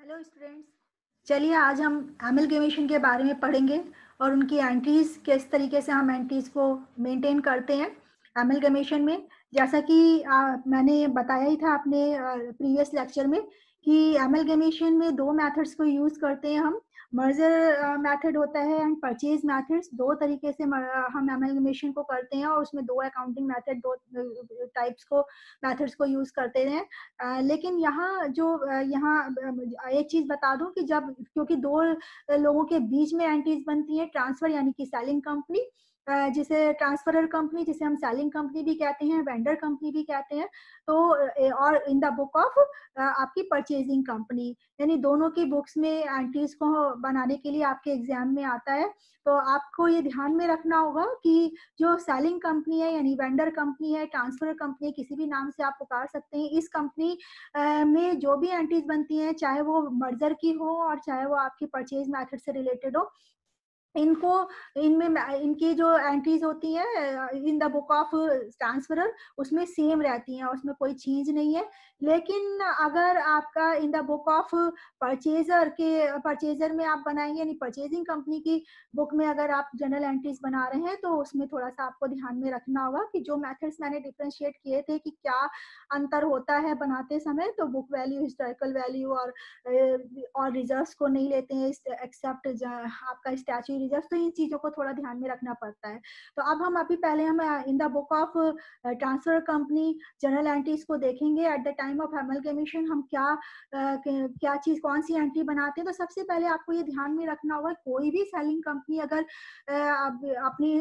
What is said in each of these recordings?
Hello students, चलिए आज हम एमलगेमेशन के बारे में पढ़ेंगे और उनकी एंट्रीज किस तरीके से हम एंट्रीज को मेंटेन करते हैं एमलगेमेशन में। जैसा कि मैंने बताया ही था अपने प्रीवियस लेक्चर में कि एमलगेमेशन में दो मेथड्स को यूज करते हैं हम। मर्जर मेथड होता है एंड परचेज मेथड्स, दो तरीके से हम एमलगेमेशन को करते हैं और उसमें दो अकाउंटिंग मेथड, दो टाइप्स को मेथड्स को यूज करते हैं। लेकिन यहाँ जो यहाँ एक चीज बता दूं कि जब क्योंकि दो लोगों के बीच में एंट्रीज बनती है, ट्रांसफर यानी कि सेलिंग कंपनी, जिसे ट्रांसफरर कंपनी, जिसे हम सेलिंग कंपनी भी कहते हैं, वेंडर कंपनी भी कहते हैं। तो और इन द बुक ऑफ आपकी परचेजिंग कंपनी, यानी दोनों की बुक्स में एंट्रीज को बनाने के लिए आपके एग्जाम में आता है। तो आपको ये ध्यान में रखना होगा कि जो सेलिंग कंपनी है यानी वेंडर कंपनी है, ट्रांसफर कंपनी है, किसी भी नाम से आप पुकार सकते हैं, इस कंपनी में जो भी एंट्रीज बनती हैं, चाहे वो मर्जर की हो और चाहे वो आपकी परचेज मेथड से रिलेटेड हो, इनको इनमें इनकी जो एंट्रीज होती है in the book of transferor, उसमें सेम रहती हैं, उसमें कोई चीज नहीं है। लेकिन अगर आपका in the book of purchaser में आप बनाएंगे यानी परचेजिंग कंपनी की बुक में अगर आप जनरल एंट्रीज बना रहे हैं, तो उसमें थोड़ा सा आपको ध्यान में रखना होगा कि जो मेथड्स मैंने डिफरेंशिएट किए थे कि क्या अंतर होता है बनाते समय, तो बुक वैल्यू, हिस्टोरिकल वैल्यू और रिजर्व्स को नहीं लेते हैं एक्सेप्ट आपका स्टैच्यूटरी रिजर्व, तो इन चीजों को थोड़ा ध्यान में रखना पड़ता है। तो अब हम पहले हम in the book of transfer company general entries को देखेंगे। Eight the time of amalgamation हम क्या चीज, कौन सी एंट्री बनाते हैं। तो सबसे पहले आपको ये ध्यान में रखना होगा, कोई भी सेलिंग कंपनी अगर अपनी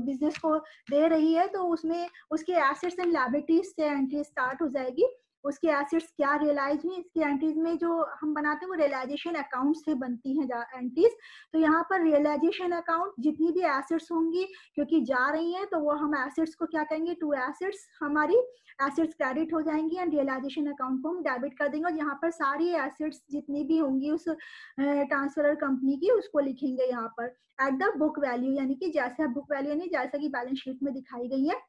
बिजनेस को दे रही है, तो उसमें उसके एसेट्स एंड लायबिलिटीज से एंट्री स्टार्ट हो जाएगी। उसकी एसेट्स क्या रियलाइज हुई, इसकी एंट्रीज में जो हम बनाते हैं वो रियलाइजेशन अकाउंट से बनती हैं एंट्रीज। तो यहाँ पर रियलाइजेशन अकाउंट, जितनी भी एसेट्स होंगी क्योंकि जा रही हैं, तो वो हम एसेट्स को क्या करेंगे, टू एसेट्स, हमारी एसेट्स क्रेडिट हो जाएंगी एंड रियलाइजेशन अकाउंट को हम डेबिट कर देंगे। और यहाँ पर सारी एसेट्स जितनी भी होंगी उस ट्रांसफरर कंपनी की, उसको लिखेंगे यहाँ पर एट द बुक वैल्यू, यानी कि जैसे बुक वैल्यू यानी जैसा कि बैलेंस शीट में दिखाई गई है,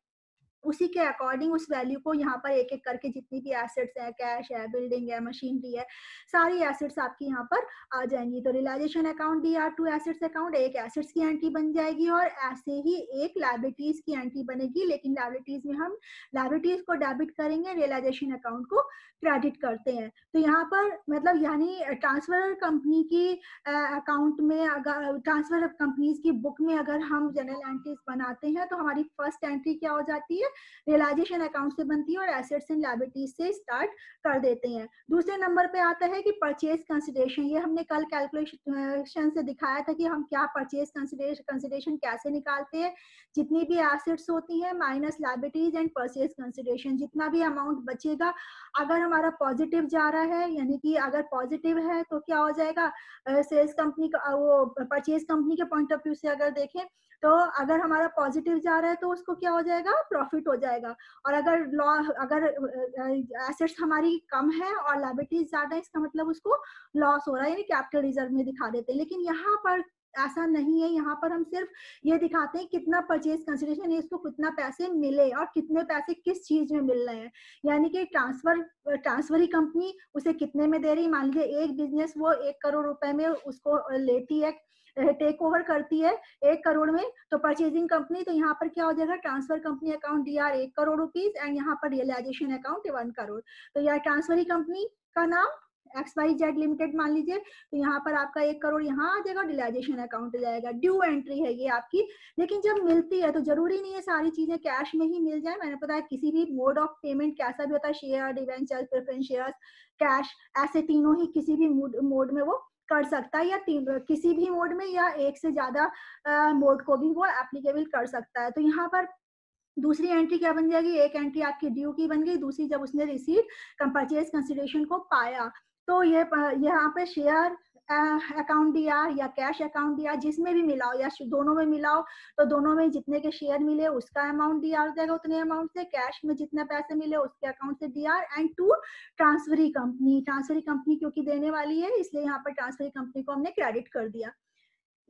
उसी के अकॉर्डिंग उस वैल्यू को यहाँ पर एक एक करके जितनी भी एसेट्स है, कैश है, बिल्डिंग है, मशीनरी है, सारी एसेट्स आपकी यहाँ पर आ जाएंगी। तो realisation account D R to assets account, एक एसेट्स की एंट्री बन जाएगी और ऐसे ही एक लायबिलिटीज की एंट्री बनेगी। लेकिन लायबिलिटीज में हम लायबिलिटीज को डेबिट करेंगे, रियलाइजेशन अकाउंट को क्रेडिट करते हैं। तो यहाँ पर मतलब यानी ट्रांसफर कंपनी की अकाउंट में, अगर ट्रांसफर कंपनीज की बुक में अगर हम जनरल एंट्रीज बनाते हैं, तो हमारी फर्स्ट एंट्री क्या हो जाती है, रियलाइजेशन अकाउंट से बनती है और एसेट्स एंड लायबिलिटीज से स्टार्ट कर देते हैं। दूसरे नंबर पे आता है कि परचेज कंसिडरेशन। ये हमने कल कैलकुलेशन से दिखाया था कि हम क्या परचेज कंसिडरेशन कैसे निकालते हैं। जितनी भी एसेट्स होती हैं minus liabilities and purchase consideration, जितना भी अमाउंट बचेगा, अगर हमारा पॉजिटिव जा रहा है, यानी कि अगर पॉजिटिव है तो क्या हो जाएगा, सेल्स कंपनी का, वो परचेज कंपनी के पॉइंट ऑफ व्यू से अगर देखें, तो अगर हमारा पॉजिटिव जा रहा है तो उसको क्या हो जाएगा, प्रॉफिट हो जाएगा। और अगर एसेट्स हमारी कम है और लायबिलिटीज ज्यादा है, इसका मतलब उसको लॉस हो रहा है, यानी कैपिटल रिजर्व में दिखा देते हैं। लेकिन यहाँ पर ऐसा नहीं है, यहाँ पर हम सिर्फ ये दिखाते हैं कितना परचेज कंसिडरेशन है, इसको कितना पैसे मिले और कितने पैसे किस चीज में मिल रहे हैं। यानी कि ट्रांसफर ही कंपनी उसे कितने में दे रही, मान लीजिए एक बिजनेस वो 1 करोड़ रुपए में उसको लेती है, टेक ओवर करती है 1 करोड़ में, तो परचेजिंग कंपनी, तो यहाँ पर क्या हो जाएगा, transfer company account D are 1 crore rupees and यहाँ पर रियलाइजेशन अकाउंट 1 करोड़। तो यह ट्रांसफर कंपनी का नाम XYZ लिमिटेड मान लीजिए, तो यहाँ पर आपका 1 करोड़ यहाँ आ जाएगा, रियलाइजेशन अकाउंट जाएगा। ड्यू एंट्री है ये आपकी। लेकिन जब मिलती है तो जरूरी नहीं है सारी चीजें कैश में ही मिल जाए। मैंने पता है किसी भी मोड ऑफ पेमेंट कैसा भी होता है, share, debenture, preference share, cash, ऐसे तीनों ही किसी भी मोड में वो कर सकता है, या किसी भी मोड में, या एक से ज्यादा मोड को भी वो एप्लीकेबल कर सकता है। तो यहाँ पर दूसरी एंट्री क्या बन जाएगी, एक एंट्री आपकी ड्यू की बन गई, दूसरी जब उसने रिसीट परचेज कंसिडरेशन को पाया, तो ये यहाँ पे शेयर अकाउंट दिया या कैश अकाउंट दिया, जिसमें भी मिलाओ या दोनों में मिलाओ, तो दोनों में जितने के शेयर मिले उसका अमाउंट दिया जाएगा, उतने अमाउंट से कैश में जितने पैसे मिले उसके अकाउंट से दिया। एंड टू ट्रांसफरी कंपनी क्योंकि देने वाली है, इसलिए यहाँ पर ट्रांसफरी कंपनी को हमने क्रेडिट कर दिया।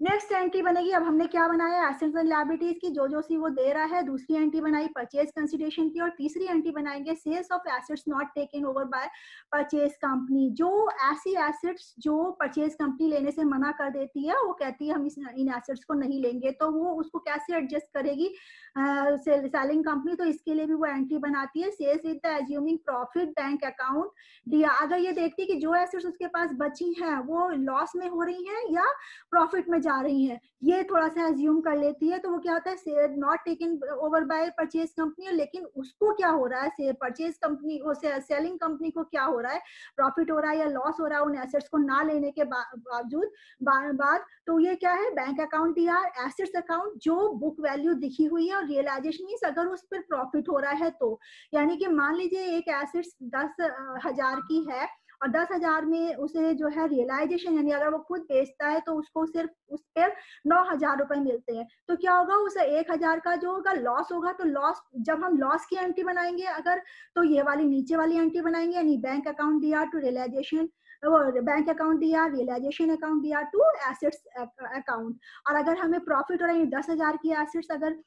नेक्स्ट एंट्री बनेगी, अब हमने क्या बनाया, एसेट्स एंड लायबिलिटीज की, जो सी वो दे रहा है। दूसरी एंट्री बनाई परचेज कंसिडरेशन की, और तीसरी एंट्री बनाएंगे sales of assets not taken over by purchase company. जो ऐसी एसेट्स जो परचेज कंपनी लेने से मना कर देती है, वो कहती है हम इन एसेट्स को नहीं लेंगे, तो वो उसको कैसे एडजस्ट करेगी सेलिंग कंपनी, तो इसके लिए भी वो एंट्री बनाती है, sales with the assuming profit bank account दिया। अगर ये देखती है कि जो एसेट्स उसके पास बची हैं वो लॉस में हो रही हैं या प्रॉफिट में जा रही हैं, ये थोड़ा सा एज्यूम कर लेती है, तो वो क्या होता है, not taken over by purchase company. लेकिन उसको क्या हो रहा है, परचेज कंपनी, सेलिंग कंपनी को क्या हो रहा है, प्रॉफिट हो रहा है या लॉस हो रहा है उन एसेट्स को ना लेने के बावजूद बाद। तो ये क्या है, बैंक अकाउंट या एसेट्स अकाउंट जो बुक वैल्यू दिखी हुई है, और रियलाइजेशन मीन्स अगर उस पर प्रॉफिट हो रहा है तो, यानी कि मान लीजिए एक एसेट्स 10,000 की है, और 10,000 में उसे जो है रियलाइजेशन, यानी अगर वो खुद बेचता है तो उसको सिर्फ उस पर 9,000 रुपए मिलते हैं, तो क्या होगा, उसे 1,000 का जो होगा लॉस होगा। तो लॉस, जब हम लॉस की एंट्री बनाएंगे अगर, तो ये वाली नीचे वाली एंट्री बनाएंगे, यानी बैंक अकाउंट दिया टू रियलाइजेशन, बैंक अकाउंट दिया, रियलाइजेशन अकाउंट दिया टू एसेट्स अकाउंट। और अगर हमें प्रॉफिट हो रहा है 10,000 की एसेट्स अगर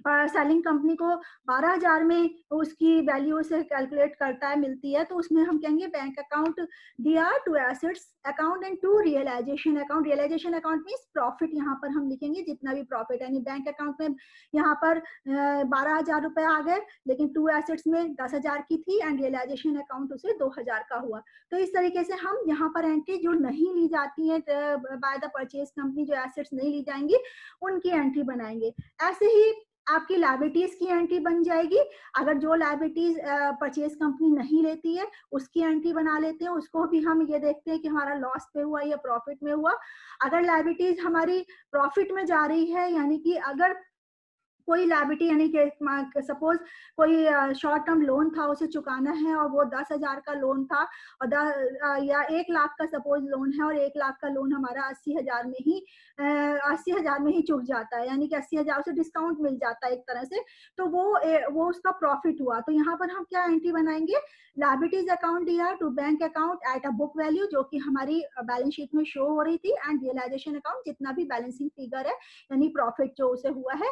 सेलिंग कंपनी को 12,000 में उसकी वैल्यू से कैलकुलेट करता है, मिलती है, तो उसमें हम कहेंगे बैंक अकाउंट दिया to assets account and to realisation account. Realisation account means profit, यहाँ पर हम लिखेंगे जितना भी प्रॉफिट, यानी बैंक अकाउंट में यहाँ पर 12,000 रुपए आ गए, लेकिन टू एसेट्स में 10,000 की थी, एंड रियलाइजेशन अकाउंट उसे 2,000 का हुआ। तो इस तरीके से हम यहाँ पर एंट्री जो नहीं ली जाती है बाय द परचेज कंपनी, जो एसेट्स नहीं ली जाएंगी उनकी एंट्री बनाएंगे। ऐसे ही आपकी लायबिलिटीज की एंट्री बन जाएगी, अगर जो लायबिलिटीज परचेज कंपनी नहीं लेती है उसकी एंट्री बना लेते हैं, उसको भी हम ये देखते हैं कि हमारा लॉस पे हुआ या प्रॉफिट में हुआ। अगर लायबिलिटीज हमारी प्रॉफिट में जा रही है, यानी कि अगर कोई लायबिलिटी, यानी कि सपोज कोई शॉर्ट टर्म लोन था उसे चुकाना है, और वो 10,000 का लोन था, और या 1 लाख का सपोज लोन है, और 1 लाख का लोन हमारा 80,000 में ही 80,000 में ही चुक जाता है, यानी कि 80,000 से डिस्काउंट मिल जाता है एक तरह से, तो वो उसका प्रॉफिट हुआ। तो यहाँ पर हम क्या एंट्री बनाएंगे, लायबिलिटीज अकाउंट दिया to bank account at a book value, जो कि हमारी बैलेंस शीट में शो हो रही थी, एंड रियलाइजेशन अकाउंट जितना भी बैलेंसिंग फिगर है, यानी प्रॉफिट जो उसे हुआ है,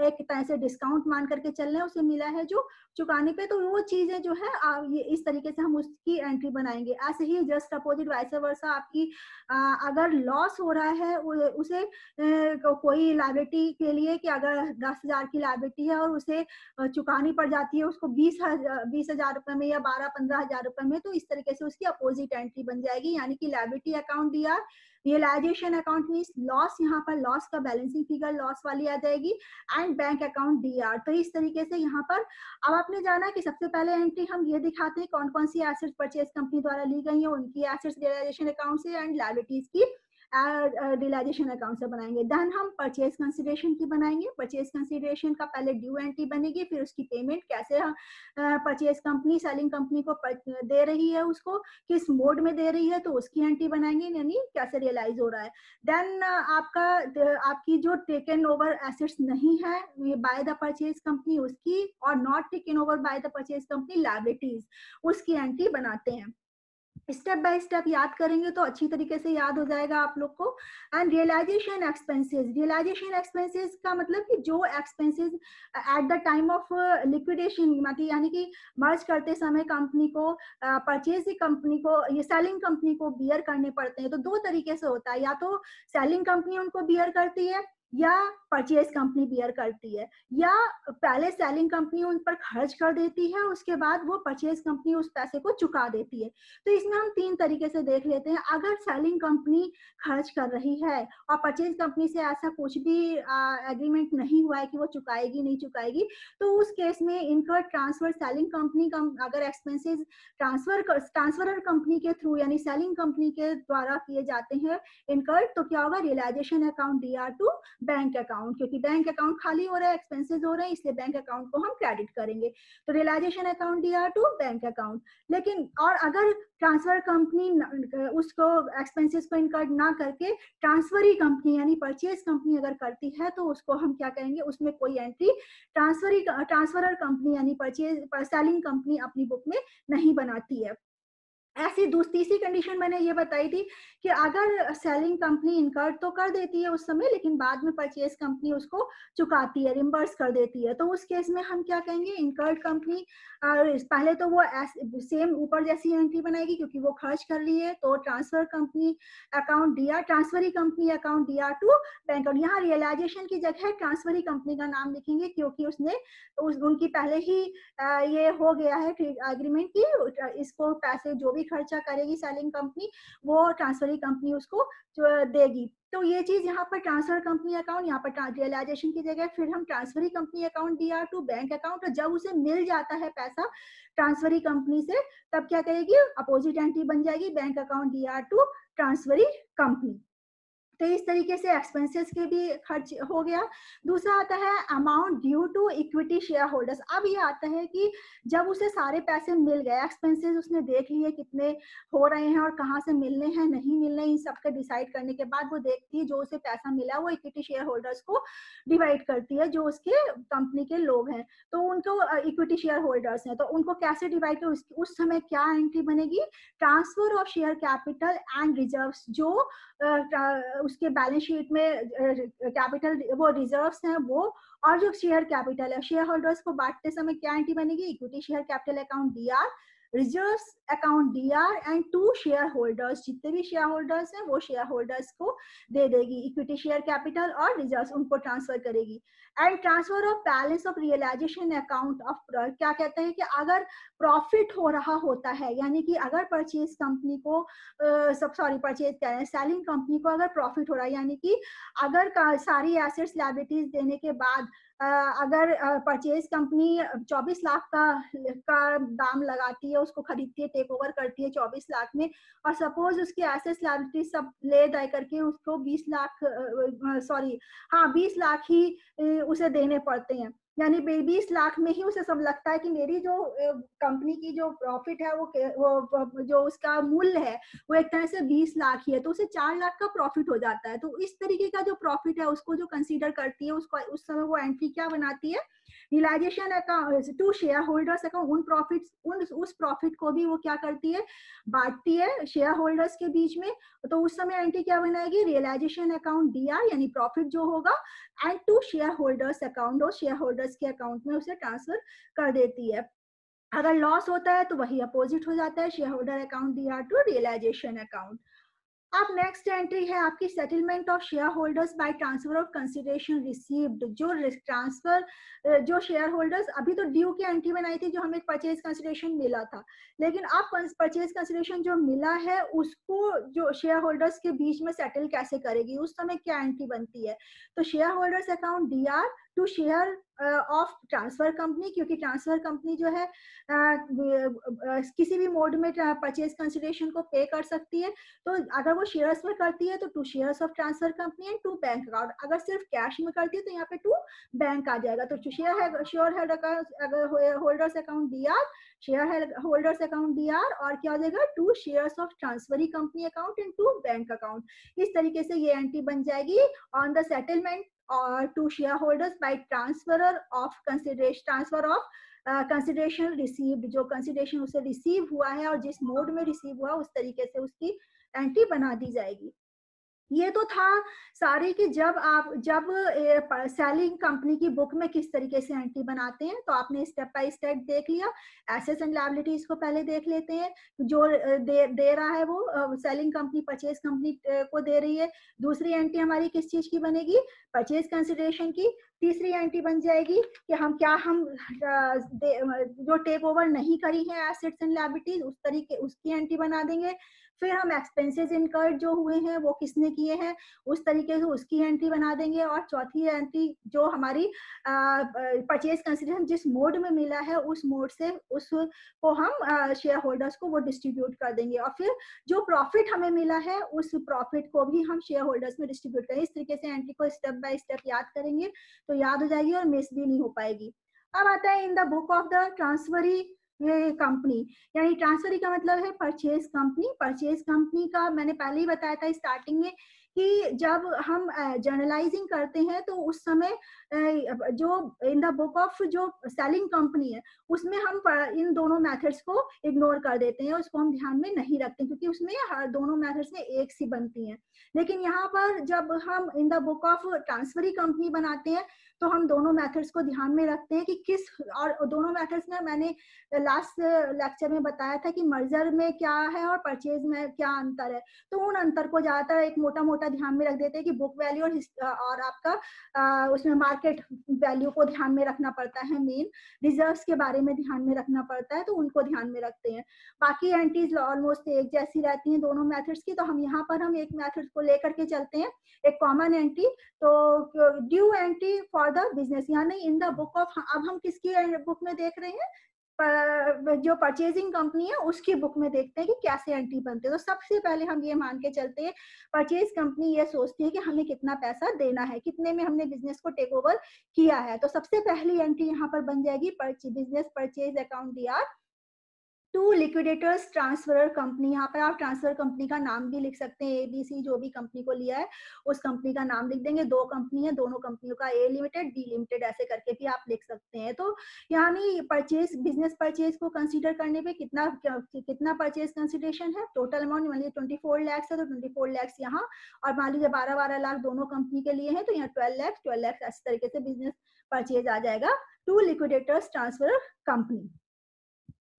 एक तरह से डिस्काउंट मान करके चल रहे हैं, उसे मिला है जो चुकाने पे, तो वो चीजें जो है ये इस तरीके से हम उसकी एंट्री बनाएंगे। ऐसे ही जस्ट अपोजिट वाइस वर्सा, आपकी अगर लॉस हो रहा है उसे कोई लायबिलिटी के लिए, कि अगर 10,000 की लायबिलिटी है और उसे चुकानी पड़ जाती है उसको 20,000 रुपए में या 12-15,000 रुपए में, तो इस तरीके से उसकी अपोजिट एंट्री बन जाएगी, यानी कि लायबिलिटी अकाउंट दिया, रियलाइजेशन अकाउंट मीन्स लॉस, यहाँ पर लॉस का बैलेंसिंग फिगर लॉस वाली आ जाएगी, एंड बैंक अकाउंट डीआर। तो इस तरीके से यहाँ पर अब आपने जाना कि सबसे पहले एंट्री हम ये दिखाते हैं कौन कौन सी एसेट्स परचेज कंपनी द्वारा ली गई है, उनकी एसेट्स रियलाइजेशन अकाउंट से, एंड लायबिलिटीज की रियलाइजेशन अकाउंट से बनाएंगे। देन हम परचेज कंसिडरेशन की बनाएंगे। परचेज कंसिडरेशन का पहले ड्यू एंट्री बनेगी, फिर उसकी पेमेंट कैसे परचेज कंपनी सेलिंग कंपनी को दे रही है, उसको किस मोड में दे रही है, तो उसकी एंट्री बनाएंगे, यानी कैसे रियलाइज हो रहा है। देन आपकी जो टेकन ओवर एसेट्स नहीं है बाय द परचेज कंपनी, उसकी, और not taken over by the purchase company liabilities, उसकी एंट्री बनाते हैं। स्टेप बाय स्टेप याद करेंगे तो अच्छी तरीके से याद हो जाएगा आप लोग को। And realisation expenses, realisation expenses का मतलब कि जो expenses at the time of liquidation, मतलब यानी कि मर्ज करते समय कंपनी को, परचेज कंपनी को, ये सेलिंग कंपनी को बियर करने पड़ते हैं। तो दो तरीके से होता है, या तो सेलिंग कंपनी उनको बियर करती है या परचेज कंपनी बियर करती है, या पहले सेलिंग कंपनी उन पर खर्च कर देती है, उसके बाद वो परचेज कंपनी उस पैसे को चुका देती है। तो इसमें हम तीन तरीके से देख लेते हैं। अगर सेलिंग कंपनी खर्च कर रही है और परचेज कंपनी से ऐसा कुछ भी एग्रीमेंट नहीं हुआ है कि वो चुकाएगी नहीं चुकाएगी, तो उस केस में इनकर ट्रांसफर सेलिंग कंपनी का, अगर एक्सपेंसेस ट्रांसफरर कंपनी के थ्रू यानी सेलिंग कंपनी के द्वारा किए जाते हैं इनकर, तो क्या होगा, realisation account DR to bank account, क्योंकि बैंक अकाउंट खाली हो रहा है, एक्सपेंसेस हो रहे हैं, इसलिए बैंक अकाउंट को हम क्रेडिट करेंगे। तो realisation account DR to bank account. लेकिन और अगर ट्रांसफर कंपनी उसको एक्सपेंसेस को इनकर्ड ना करके ट्रांसफरी कंपनी यानी परचेज कंपनी अगर करती है, तो उसको हम क्या कहेंगे, उसमें कोई एंट्री ट्रांसफरर कंपनी यानी परचेज सेलिंग कंपनी अपनी बुक में नहीं बनाती है। ऐसी तीसरी कंडीशन मैंने ये बताई थी कि अगर सेलिंग कंपनी इनकर्ड तो कर देती है उस समय, लेकिन बाद में परचेज कंपनी उसको चुकाती है, रिम्बर्स कर देती है, तो उस केस में हम क्या कहेंगे, इनकर्ड कंपनी पहले तो वो सेम ऊपर जैसी एंट्री बनाएगी क्योंकि वो खर्च कर ली है, तो ट्रांसफर कंपनी अकाउंट दिया, ट्रांसफरी कंपनी अकाउंट दिया टू बैंक। और यहाँ रियलाइजेशन की जगह ट्रांसफरी कंपनी का नाम लिखेंगे क्योंकि उसने उनकी पहले ही ये हो गया है एग्रीमेंट की इसको पैसे जो भी खर्चा करेगी सेलिंग कंपनी वो ट्रांसफरी कंपनी उसको देगी। तो ये चीज यहाँ पर ट्रांसफर कंपनी अकाउंट, यहाँ पर रियलाइजेशन की जगह फिर हम ट्रांसफरी कंपनी अकाउंट दिया टू बैंक अकाउंट। और जब उसे मिल जाता है पैसा ट्रांसफरी कंपनी से, तब क्या करेगी, अपोजिट एंट्री बन जाएगी, बैंक अकाउंट दिया टू ट्रांसफरी कंपनी। तो इस तरीके से एक्सपेंसेस के भी खर्च हो गया। दूसरा आता है amount due to equity share holders. अब ये आता है कि जब उसे सारे पैसे मिल गए, एक्सपेंसेस उसने देख लिए कितने हो रहे हैं और कहाँ से मिलने हैं नहीं मिलने, इन सब का डिसाइड करने के बाद वो देखती है जो उसे पैसा मिला वो इक्विटी शेयर होल्डर्स को डिवाइड करती है, जो उसके कंपनी के लोग हैं, तो उनको इक्विटी शेयर होल्डर्स हैं, तो उनको कैसे डिवाइड कर, उस समय क्या एंट्री बनेगी, transfer of share capital and reserves. जो उसके बैलेंस शीट में कैपिटल वो रिजर्व्स हैं वो, और जो शेयर कैपिटल है, शेयर होल्डर्स को बांटते समय क्या एंट्री बनेगी, equity share capital account DR, reserves account DR and to share holders. जितने भी शेयर होल्डर्स हैं वो शेयर होल्डर्स को दे देगी, इक्विटी शेयर कैपिटल और रिजर्व्स उनको ट्रांसफर करेगी। And transfer of balance of realisation account of, क्या कहते हैं कि अगर प्रॉफिट हो रहा होता है, यानी कि अगर परचेज कंपनी को परचेज कह रहे हैं, सेलिंग कंपनी को अगर प्रॉफिट हो रहा है, यानी कि अगर सारी एसेट्स लायबिलिटीज देने के बाद अगर परचेज कंपनी 24 लाख का दाम लगाती है, उसको खरीदती है, टेक ओवर करती है 24 लाख में, और सपोज उसकी एसेट्स लायबिलिटीज सब ले दे करके उसको 20 लाख 20 लाख ही उसे देने पड़ते हैं, यानी 20 लाख में ही उसे सब लगता है कि मेरी जो कंपनी की जो प्रॉफिट है वो जो उसका मूल्य है वो एक तरह से 20 लाख ही है, तो उसे 4 लाख का प्रॉफिट हो जाता है। तो इस तरीके का जो प्रॉफिट है उसको जो कंसीडर करती है, उसको उस समय वो एंट्री क्या बनाती है, realisation account to share holders account. उस प्रॉफिट को भी वो क्या करती है, बांटती है शेयर होल्डर्स के बीच में। तो उस समय एंट्री क्या बनाएगी, रियलाइजेशन अकाउंट दिया, यानी प्रॉफिट जो होगा, and to share holders account, और शेयर होल्डर्स के अकाउंट में उसे ट्रांसफर कर देती है। अगर लॉस होता है तो वही अपोजिट हो जाता है, शेयर होल्डर अकाउंट दिया टू रियलाइजेशन अकाउंट। अब नेक्स्ट एंट्री है आपकी settlement of share holders by transfer of consideration received. जो ट्रांसफर जो शेयर होल्डर्स, अभी तो ड्यू की एंट्री बनाई थी जो हमें परचेज कंसिडरेशन मिला था, लेकिन अब परचेज कंसिडरेशन जो मिला है उसको जो शेयर होल्डर्स के बीच में सेटल कैसे करेगी, उस समय क्या एंट्री बनती है, तो share holders account DR to share of transfer company, क्योंकि ट्रांसफर कंपनी जो है किसी भी मोड में परचेज कंसिडरेशन को पे कर सकती है, तो अगर वो शेयर्स में करती है तो to shares of transfer company and to bank account, अगर सिर्फ कैश में करती है तो यहाँ पे टू बैंक आ जाएगा। तो share holders account DR, share holders account DR, और क्या हो जाएगा, to shares of transferee company account and to bank account. इस तरीके से ये एंट्री बन जाएगी ऑन द सेटलमेंट और to share holders by transfer of consideration received. जो कंसिडरेशन उसे रिसीव हुआ है और जिस मोड में रिसीव हुआ उस तरीके से उसकी एंट्री बना दी जाएगी। ये तो था सारे कि जब सेलिंग कंपनी की बुक में किस तरीके से एंट्री बनाते हैं, तो आपने स्टेप बाय स्टेप देख लिया। एसेट्स एंड लायबिलिटीज को पहले देख लेते हैं, जो दे रहा है वो सेलिंग कंपनी परचेज कंपनी को दे रही है। दूसरी एंट्री हमारी किस चीज की बनेगी, परचेज कंसिडरेशन की। तीसरी एंट्री बन जाएगी कि हम जो टेक ओवर नहीं करी है एसेट्स एंड लायबिलिटीज उस तरीके उसकी एंट्री बना देंगे। फिर हम एक्सपेंसेस इनकर्ड जो हुए हैं वो किसने किए हैं उस तरीके से उसकी एंट्री बना देंगे। और चौथी एंट्री जो हमारी परचेज कंसिडरेशन जिस मोड में मिला है उस मोड से उसको हम शेयर होल्डर्स को वो डिस्ट्रीब्यूट कर देंगे। और फिर जो प्रॉफिट हमें मिला है उस प्रॉफिट को भी हम शेयर होल्डर्स में डिस्ट्रीब्यूट करेंगे। इस तरीके से एंट्री को स्टेप बाय स्टेप याद करेंगे तो याद हो जाएगी और मिस भी नहीं हो पाएगी। अब आता है in the book of the transferee company, यानी ट्रांसफरी का मतलब है परचेज कंपनी। परचेज कंपनी का मैंने पहले ही बताया था स्टार्टिंग में कि जब हम जर्नलाइजिंग करते हैं तो उस समय जो इन द बुक ऑफ जो सेलिंग कंपनी है उसमें हम इन दोनों मेथड्स को इग्नोर कर देते हैं, उसको हम ध्यान में नहीं रखते क्योंकि उसमें हर दोनों मेथड्स में एक सी बनती हैं। लेकिन यहाँ पर जब हम in the book of transferee company बनाते हैं तो हम दोनों मेथड्स को ध्यान में रखते हैं कि किस, और दोनों मेथड्स में मैंने लास्ट लेक्चर में बताया था कि मर्जर में क्या है और परचेज में क्या अंतर है। तो उन अंतर को ज्यादातर एक मोटा मोटा ध्यान में रख देते हैं कि बुक वैल्यू और आपका उसमें मार्केट वैल्यू को ध्यान में रखना पड़ता है, मेन रिजर्व्स के बारे में ध्यान में रखना पड़ता है, तो उनको ध्यान में रखते हैं। बाकी एंट्रीज ऑलमोस्ट एक जैसी रहती हैं दोनों मेथड्स की। तो हम यहाँ पर हम एक मेथड को लेकर के चलते हैं, एक कॉमन एंट्री। तो due entry for the business, यानी इन द बुक ऑफ, अब हम किसकी बुक में देख रहे हैं, जो परचेजिंग कंपनी है उसकी बुक में देखते हैं कि कैसे एंट्री बनते हैं। तो सबसे पहले हम ये मान के चलते हैं, परचेज कंपनी ये सोचती है कि हमें कितना पैसा देना है, कितने में हमने बिजनेस को टेक ओवर किया है। तो सबसे पहली एंट्री यहाँ पर बन जाएगी बिजनेस परचेज अकाउंट दिया टू लिक्विडेटर्स ट्रांसफर कंपनी। यहाँ पर आप ट्रांसफर कंपनी का नाम भी लिख सकते हैं, एबीसी जो भी कंपनी को लिया है उस कंपनी का नाम लिख देंगे। दो कंपनी है, दोनों कंपनियों का ए लिमिटेड बी लिमिटेड ऐसे करके भी आप लिख सकते हैं। तो यानी परचेज, बिजनेस परचेज को कंसीडर करने पे कितना परचेज कंसिडरेशन है, टोटल अमाउंट मान लीजिए 24 लाख है तो 24 लाख यहाँ, और मान लीजिए 12 लाख दोनों कंपनी के लिए है तो यहाँ 12 लाख इस तरीके से बिजनेस परचेज आ जाएगा टू लिक्विडेटर्स ट्रांसफर कंपनी।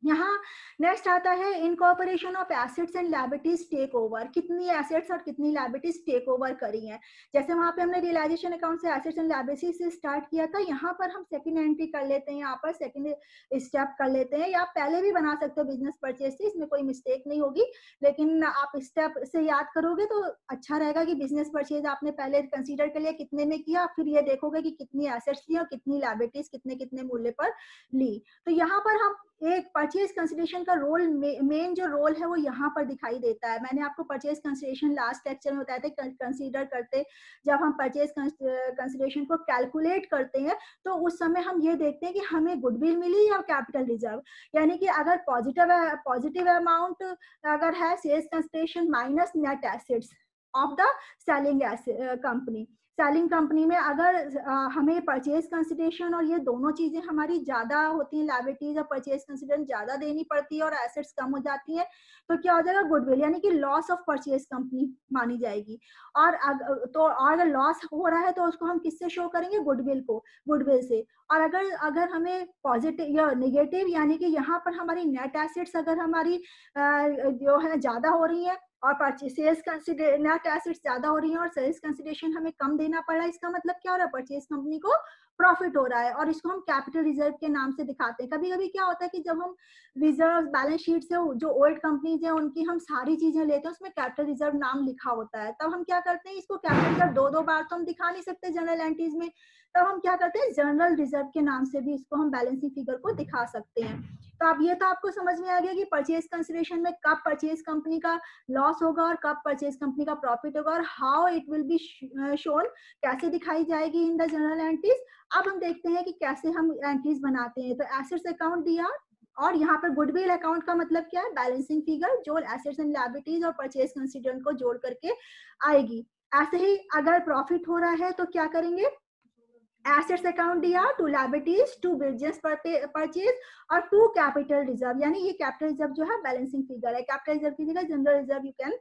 यहाँ नेक्स्ट आता है incorporation of assets and liabilities take over, कितनी एसेट्स और कितनी लायबिलिटीज टेक ओवर करी हैं। जैसे वहां पे हमने रियलाइजेशन अकाउंट से एसेट्स एंड लायबिलिटीज से स्टार्ट किया था, यहाँ पर हम सेकंड एंट्री कर लेते हैं, यहाँ पर सेकंड स्टेप कर लेते हैं, या आप पहले भी बना सकते हो बिजनेस परचेज से, इसमें कोई मिस्टेक नहीं होगी। लेकिन आप स्टेप से याद करोगे तो अच्छा रहेगा कि बिजनेस परचेज आपने पहले कंसीडर कर लिया कितने में किया, फिर ये देखोगे कि कितनी एसेट्स ली और कितनी लायबिलिटीज कितने कितने मूल्य पर ली। तो यहाँ पर हम एक परचेज कंसिडरेशन का रोल, मेन जो रोल है वो यहाँ पर दिखाई देता है। मैंने आपको परचेज कंसिडरेशन लास्ट लेक्चर में बताया था, कंसीडर करते जब हम परचेज कंसिडरेशन को कैलकुलेट करते हैं तो उस समय हम ये देखते हैं कि हमें गुडविल मिली या कैपिटल रिजर्व। यानी कि अगर पॉजिटिव अमाउंट अगर है sales consideration minus net assets of the selling company, selling company में अगर हमें परचेज कंसिडरेशन और ये दोनों चीजें हमारी ज्यादा होती हैं, लायबिलिटीज और परचेज कंसिडरेशन ज्यादा देनी पड़ती है और एसेट्स कम हो जाती हैं, तो क्या हो जाएगा, गुडविल यानी कि लॉस ऑफ परचेज कंपनी मानी जाएगी। और अगर लॉस हो रहा है तो उसको हम किससे शो करेंगे, गुडविल से। और अगर हमें पॉजिटिव या नेगेटिव, यानी कि यहाँ पर हमारी नेट एसेट्स अगर हमारी जो है ज्यादा हो रही है और सेल्स नेट एसेट्स ज्यादा हो रही है और सेल्स कंसिडरेशन हमें कम देना पड़ रहा है, इसका मतलब क्या हो रहा है, परचेज कंपनी को प्रॉफिट हो रहा है, और इसको हम कैपिटल रिजर्व के नाम से दिखाते हैं। कभी कभी क्या होता है कि जब हम रिजर्व बैलेंस शीट से जो ओल्ड कंपनीज है उनकी हम सारी चीजें लेते हैं, उसमें कैपिटल रिजर्व नाम लिखा होता है, तब हम क्या करते हैं, इसको कैपिटल रिजर्व दो बार तो हम दिखा नहीं सकते जनरल एंट्रीज में, तब हम क्या करते हैं, जनरल रिजर्व के नाम से भी इसको हम बैलेंसिंग फिगर को दिखा सकते हैं। तो अब ये तो आपको समझ में आ गया कि परचेज कंसिडरेशन में कब परचेज कंपनी का लॉस होगा और कब परचेज कंपनी का प्रॉफिट होगा, और how it will be shown, कैसे दिखाई जाएगी इन द जनरल एंट्रीज। अब हम देखते हैं कि कैसे हम एंट्रीज बनाते हैं। तो एसेट्स अकाउंट दिया, और यहाँ पर गुडविल अकाउंट का मतलब क्या है, बैलेंसिंग फिगर जो एसेट्स एंड लायबिलिटीज और परचेज कंसिडरेशन को जोड़ करके आएगी। ऐसे ही अगर प्रॉफिट हो रहा है तो क्या करेंगे, एसेट्स अकाउंट दिया, to liabilities, to business purchase और टू कैपिटल रिजर्व, यानी ये कैपिटल रिजर्व जो है बैलेंसिंग फिगर है। कैपिटल रिजर्व की जगह general reserve you can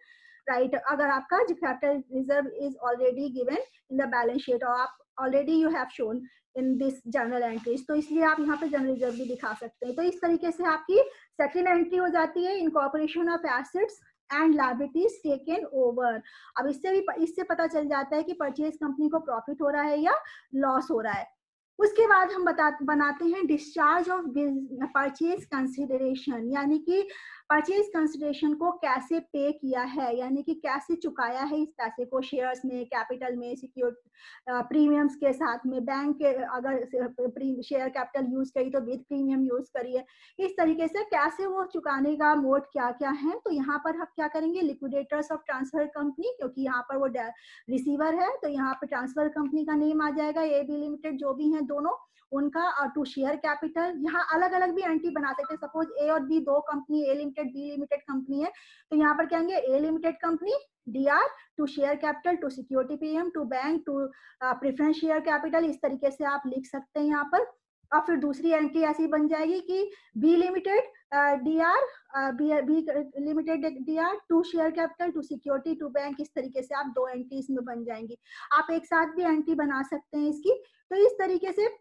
write, अगर आपका जो capital reserve is already given in the balance sheet और आप already you have shown in this general entries, तो इसलिए आप यहाँ पे जनरल रिजर्व भी दिखा सकते हैं। तो इस तरीके से आपकी सेकेंड एंट्री हो जाती है, incorporation of assets and liabilities taken over. अब इससे पता चल जाता है कि परचेज कंपनी को प्रॉफिट हो रहा है या लॉस हो रहा है। उसके बाद हम बनाते हैं डिस्चार्ज ऑफ परचेज कंसिडरेशन, यानी कि परचेज कंसिडरेशन को कैसे पे किया है, यानी कि कैसे चुकाया है इस पैसे को, शेयर्स में, कैपिटल में, सिक्योर प्रीमियम्स के साथ में, बैंक के अगर शेयर कैपिटल यूज करी तो विद प्रीमियम यूज करिए, इस तरीके से कैसे वो चुकाने का मोड क्या क्या है। तो यहाँ पर हम क्या करेंगे, लिक्विडेटर्स ऑफ ट्रांसफर कंपनी, क्योंकि यहाँ पर वो रिसीवर है तो यहाँ पर ट्रांसफर कंपनी का नेम आ जाएगा, ए बी लिमिटेड जो भी है दोनों, उनका, और टू शेयर कैपिटल। यहाँ अलग अलग भी एंट्री बना सकते हैं। सपोज ए और बी दो company, A limited B limited company है, तो यहाँ पर क्या होंगे, A limited company DR to share capital, to security PM, to bank, to preference share capital, इस तरीके से आप लिख सकते हैं यहाँ पर। और फिर दूसरी एंट्री ऐसी बन जाएगी कि B limited DR B limited DR to share capital, to security, to bank, इस तरीके से आप दो एंट्री इसमें बन जाएंगी। आप एक साथ भी एंट्री बना सकते हैं इसकी। तो इस तरीके से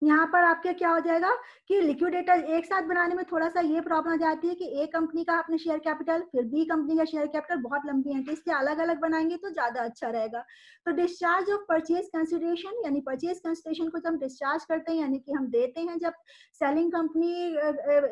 यहाँ पर आपके क्या हो जाएगा कि लिक्विडेटर एक साथ बनाने में थोड़ा सा ये प्रॉब्लम आ जाती है कि ए कंपनी का आपने शेयर कैपिटल, फिर बी कंपनी का शेयर कैपिटल, बहुत लंबी एंट्री, इसलिए अलग अलग बनाएंगे तो ज्यादा अच्छा रहेगा। तो डिस्चार्ज ऑफ परचेज कंसिडरेशन, यानी परचेज कंसिडरेशन को जब हम डिस्चार्ज करते हैं, यानी कि हम देते हैं, जब सेलिंग कंपनी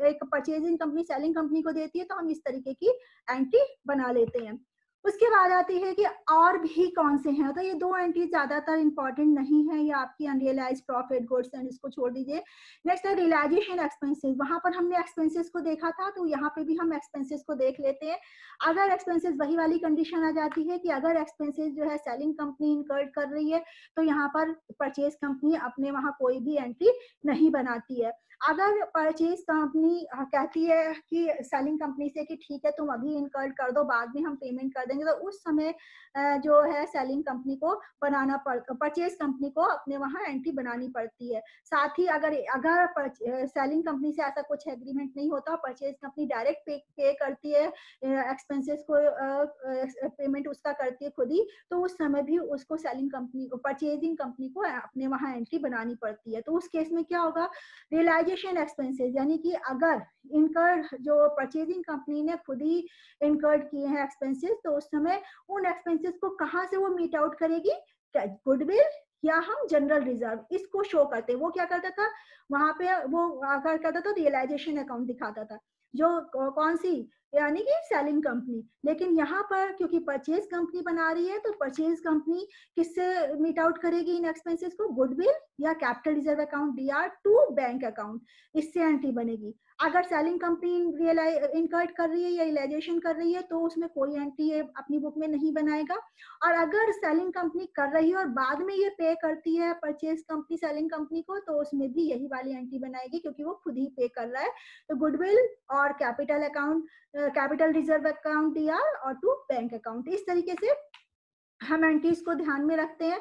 एक परचेजिंग कंपनी सेलिंग कंपनी को देती है, तो हम इस तरीके की एंट्री बना लेते हैं। उसके बाद आती है कि और भी कौन से हैं, तो ये दो एंट्री ज्यादातर इंपॉर्टेंट नहीं है, ये आपकी अनरियलाइज्ड प्रॉफिट, गुड्स एंड, इसको छोड़ दीजिए। नेक्स्ट है रियलाइजेशन एक्सपेंसेस। वहां पर हमने एक्सपेंसेस को देखा था, तो यहाँ पे भी हम एक्सपेंसेस को देख लेते हैं। अगर एक्सपेंसेस, वही वाली कंडीशन आ जाती है कि अगर एक्सपेंसेस जो है सेलिंग कंपनी इनकर्ड कर रही है, तो यहाँ पर परचेज कंपनी अपने वहां कोई भी एंट्री नहीं बनाती है। अगर परचेज कंपनी कहती है कि सेलिंग कंपनी से कि ठीक है तुम अभी इनकर्ड कर दो, बाद में हम पेमेंट कर देंगे, तो उस समय जो है सेलिंग कंपनी को बनाना परचेज कंपनी को अपने वहां एंट्री बनानी पड़ती है। साथ ही अगर सेलिंग कंपनी से ऐसा कुछ एग्रीमेंट नहीं होता, परचेज कंपनी डायरेक्ट पे करती है एक्सपेंसेस को, पेमेंट उसका करती है खुद ही, तो उस समय भी उसको सेलिंग कंपनी को, परचेजिंग कंपनी को अपने वहां एंट्री बनानी पड़ती है। तो उस केस में क्या होगा, रियलाइजेशन एक्सपेंसेस, यानी कि अगर इनकर्ड, जो परचेजिंग कंपनी ने खुद ही इनकर्ड किए हैं एक्सपेंसेस, तो उस समय उन एक्सपेंसेस को कहाँ से वो मीट आउट करेगी, गुडविल या हम जनरल रिजर्व, इसको शो करते हैं। वो क्या करता था वहां पे, वो अगर करता था रियलाइजेशन अकाउंट दिखाता था, जो कौन सी, यानी कि सेलिंग कंपनी। लेकिन यहाँ पर क्योंकि परचेज कंपनी बना रही है, तो परचेज कंपनी किससे मीट आउट करेगी इन एक्सपेंसेस को, गुडविल या capital reserve account DR to bank account, इससे एंट्री बनेगी। अगर सेलिंग कंपनी इनकर्ड कर रही है या रियलाइजेशन कर रही है, तो उसमें कोई एंट्री अपनी बुक में नहीं बनाएगा। और अगर सेलिंग कंपनी कर रही है और बाद में ये पे करती है परचेज कंपनी सेलिंग कंपनी को, तो उसमें भी यही वाली एंट्री बनाएगी, क्योंकि वो खुद ही पे कर रहा है। तो गुडविल और capital account, capital reserve account DR और टू बैंक अकाउंट, इस तरीके से हम एंट्रीज को ध्यान में रखते हैं।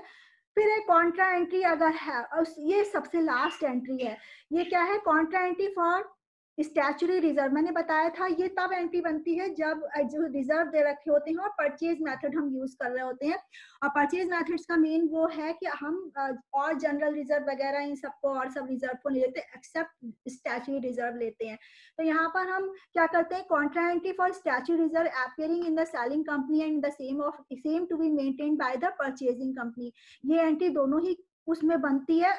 फिर एक कॉन्ट्रा एंट्री अगर है, ये सबसे लास्ट एंट्री है। ये क्या है, Contra entry for statutory reserve. मैंने बताया था ये तब एंट्री बनती है जब जो रिजर्व दे रखे होते हैं और परचेज मेथड हम यूज कर रहे होते हैं। और परचेज मेथड्स का मेन वो है कि हम और जनरल रिजर्व वगैरह इन सबको, और सब रिजर्व को नहीं लेते, एक्सेप्ट स्टैच्यूटरी रिजर्व लेते हैं। तो यहाँ पर हम क्या करते हैं, contra entry for statutory reserve appearing in the selling company and the same to be maintained by the purchasing company. ये एंट्री दोनों ही उसमें बनती है।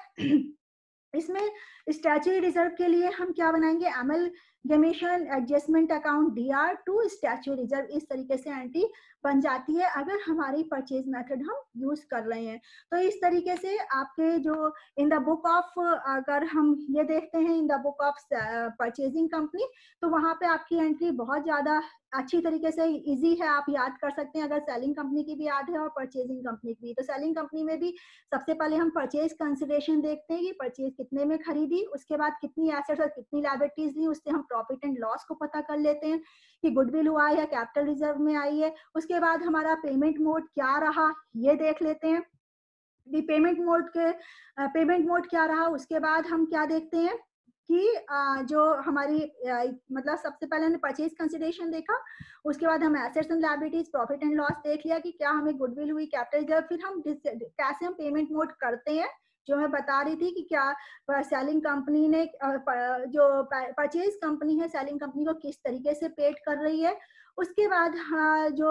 इसमें स्टैच्यूटरी रिजर्व के लिए हम क्या बनाएंगे, amalgamation adjustment account DR to statutory reserve, इस तरीके से एंट्री बन जाती है अगर हमारी परचेज मेथड हम यूज कर रहे हैं। तो इस तरीके से आपके जो इन द बुक ऑफ, अगर हम ये देखते हैं in the book of purchasing company, तो वहां पे आपकी एंट्री बहुत ज्यादा अच्छी तरीके से इजी है, आप याद कर सकते हैं। अगर सेलिंग कंपनी की भी याद है और परचेजिंग कंपनी की भी, तो सेलिंग कंपनी में भी सबसे पहले हम परचेज कंसिडरेशन देखते हैं कि परचेज कितने में खरीदी, उसके बाद कितनी एसेट्स और कितनी लायबिलिटीज ली, उससे हम प्रॉफिट एंड लॉस को पता कर लेते हैं कि गुडविल हुआ या कैपिटल रिजर्व में आई है। उसके बाद हमारा पेमेंट मोड क्या रहा ये देख लेते हैं, पेमेंट मोड क्या रहा। उसके बाद हम क्या देखते हैं कि जो हमारी मतलब सबसे पहले हमने परचेज कंसिडरेशन देखा, उसके बाद हम assets and liabilities, profit and loss देख लिया कि क्या हमें गुडविल हुई, कैपिटल रिजर्व। फिर हम कैसे हम पेमेंट मोड करते हैं, जो मैं बता रही थी कि क्या सेलिंग कंपनी ने, जो परचेज कंपनी है सेलिंग कंपनी को किस तरीके से पेड कर रही है। उसके बाद जो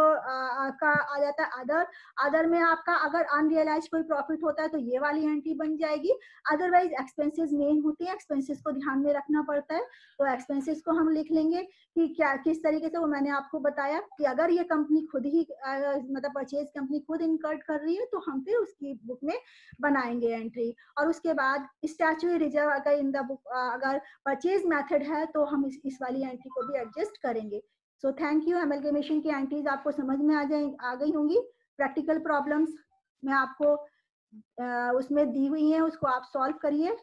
का आ जाता है अदर में आपका अगर अनरियलाइज कोई प्रॉफिट होता है तो ये वाली एंट्री बन जाएगी। अदरवाइज एक्सपेंसेस मेन होती है, एक्सपेंसेस को ध्यान में रखना पड़ता है, तो एक्सपेंसेस को हम लिख लेंगे कि क्या किस तरीके से। वो मैंने आपको बताया कि अगर ये कंपनी खुद ही मतलब परचेज कंपनी खुद इनकर्ड कर रही है तो हम फिर उसकी बुक में बनाएंगे एंट्री। और उसके बाद स्टैच्यूटरी रिजर्व अगर इन द बुक अगर परचेज मेथड है तो हम इस वाली एंट्री को भी एडजस्ट करेंगे। So thank you. एमलगेमेशन की एंट्रीज आपको समझ में आ गई होंगी। प्रैक्टिकल प्रॉब्लम्स मैं आपको उसमें दी हुई हैं, उसको आप सॉल्व करिए।